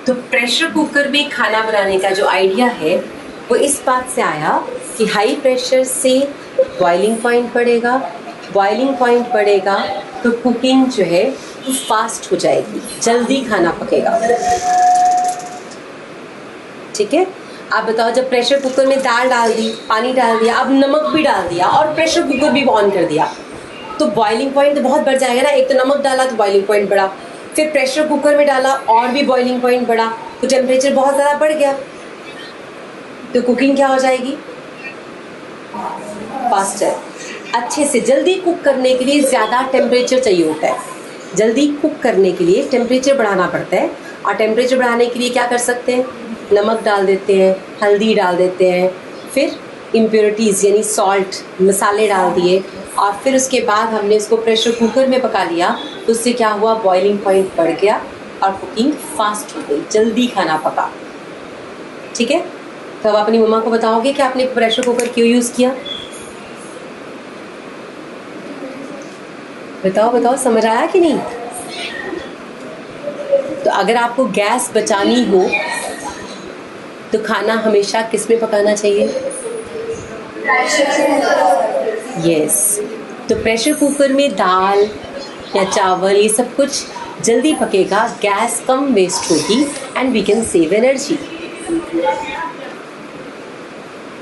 तो प्रेशर कुकर में खाना बनाने का जो आइडिया है वो इस बात से आया कि हाई प्रेशर से बॉइलिंग पॉइंट बढ़ेगा, बॉइलिंग पॉइंट बढ़ेगा तो कुकिंग जो है वो फास्ट हो जाएगी, जल्दी खाना पकेगा। ठीक है, आप बताओ जब प्रेशर कुकर में दाल डाल दी, पानी डाल दिया, अब नमक भी डाल दिया और प्रेशर कुकर भी ऑन कर दिया तो बॉइलिंग पॉइंट तो बहुत बढ़ जाएगा ना। एक तो नमक डाला तो बॉइलिंग पॉइंट बढ़ा, फिर प्रेशर कुकर में डाला और भी बॉइलिंग पॉइंट बढ़ा तो टेम्परेचर बहुत ज़्यादा बढ़ गया, तो कुकिंग क्या हो जाएगी, फास्टर। अच्छे से जल्दी कुक करने के लिए ज़्यादा टेम्परेचर चाहिए होता है, जल्दी कुक करने के लिए टेम्परेचर बढ़ाना पड़ता है। और टेम्परेचर बढ़ाने के लिए क्या कर सकते हैं, नमक डाल देते हैं, हल्दी डाल देते हैं, फिर इम्प्योरिटीज़ यानी सॉल्ट मसाले डाल दिए और फिर उसके बाद हमने इसको प्रेशर कुकर में पका लिया तो उससे क्या हुआ, बॉइलिंग पॉइंट बढ़ गया और कुकिंग फास्ट हो गई, जल्दी खाना पका। ठीक है, तो अब अपनी मम्मा को बताओगे कि आपने प्रेशर कुकर क्यों यूज़ किया? बताओ बताओ, समझ आया कि नहीं? तो अगर आपको गैस बचानी हो तो खाना हमेशा किस में पकाना चाहिए? यस, तो प्रेशर कुकर में दाल या चावल ये सब कुछ जल्दी पकेगा, गैस कम वेस्ट होगी and we can save energy.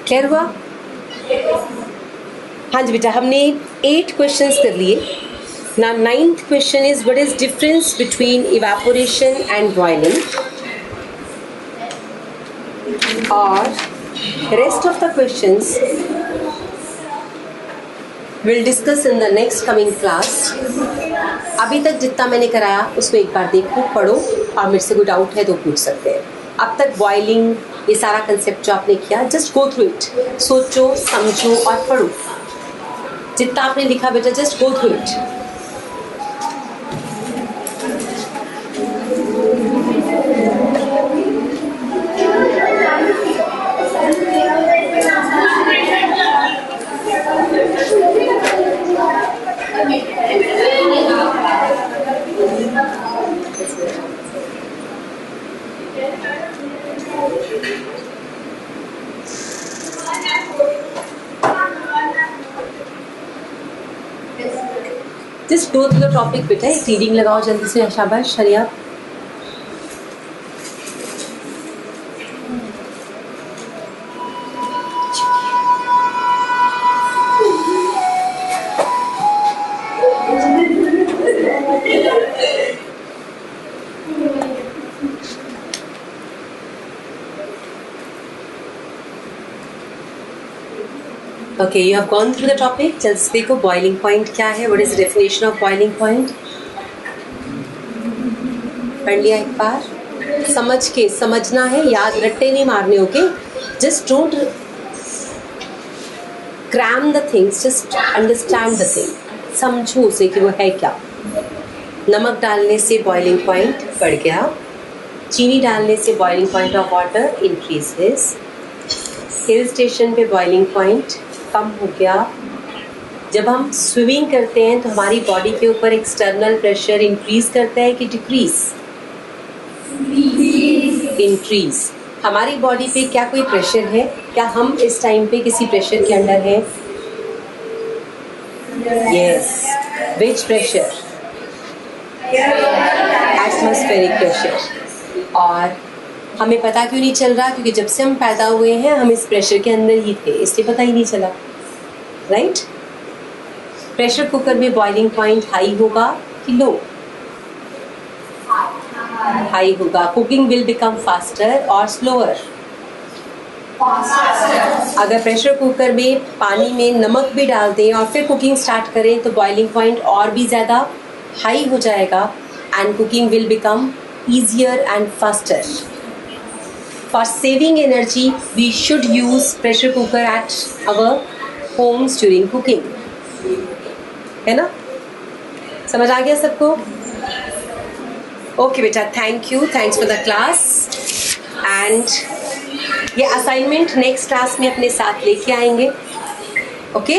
Clear हुआ? हाँ जी बेटा, हमने 8 क्वेश्चंस कर लिए। Now 9th question is what is difference between evaporation and boiling? और rest of the questions we'll discuss in the next coming class. अभी तक जितना मैंने कराया उसको एक बार देखो, पढ़ो और मेरे से कोई डाउट है तो पूछ सकते हैं। अब तक बॉइलिंग ये सारा कंसेप्ट जो आपने किया, जस्ट गो थ्रू इट, सोचो समझो और पढ़ो। जितना आपने लिखा बेटा just go through it. Just go through the topic बेटा, एक रीडिंग लगाओ जल्दी से, शाबाश शरिया। Okay, you have gone through the topic. जल्दी देखो boiling point क्या है, what is the definition of boiling point? पढ़ लिया एक बार, समझ के समझना है, याद रट्टे नहीं मारने, okay? Just don't cram the things, just understand the thing. समझो उसे कि वो है क्या। नमक डालने से boiling point बढ़ गया, चीनी डालने से boiling point of water increases, hill station पे boiling point कम हो गया। जब हम स्विमिंग करते हैं तो हमारी बॉडी के ऊपर एक्सटर्नल प्रेशर इंक्रीज करता है कि डिक्रीज? इंक्रीज। हमारी बॉडी पे क्या कोई प्रेशर है? क्या हम इस टाइम पे किसी प्रेशर के अंडर हैं? यस। विच प्रेशर? Atmospheric pressure. और हमें पता क्यों नहीं चल रहा? क्योंकि जब से हम पैदा हुए हैं हम इस प्रेशर के अंदर ही थे, इसलिए पता ही नहीं चला, राइट? प्रेशर कुकर में बॉइलिंग पॉइंट हाई होगा कि लो? हाई होगा। कुकिंग विल बिकम फास्टर और स्लोअर? अगर प्रेशर कुकर में पानी में नमक भी डाल दें और फिर कुकिंग स्टार्ट करें तो बॉइलिंग पॉइंट और भी ज़्यादा हाई हो जाएगा and cooking will become easier and faster. For saving energy, we should use pressure cooker at our homes during cooking. है ना? समझ आ गया सबको? ओके बेटा, thank you, thanks for the class. And ये असाइनमेंट नेक्स्ट क्लास में अपने साथ लेके आएंगे, ओके?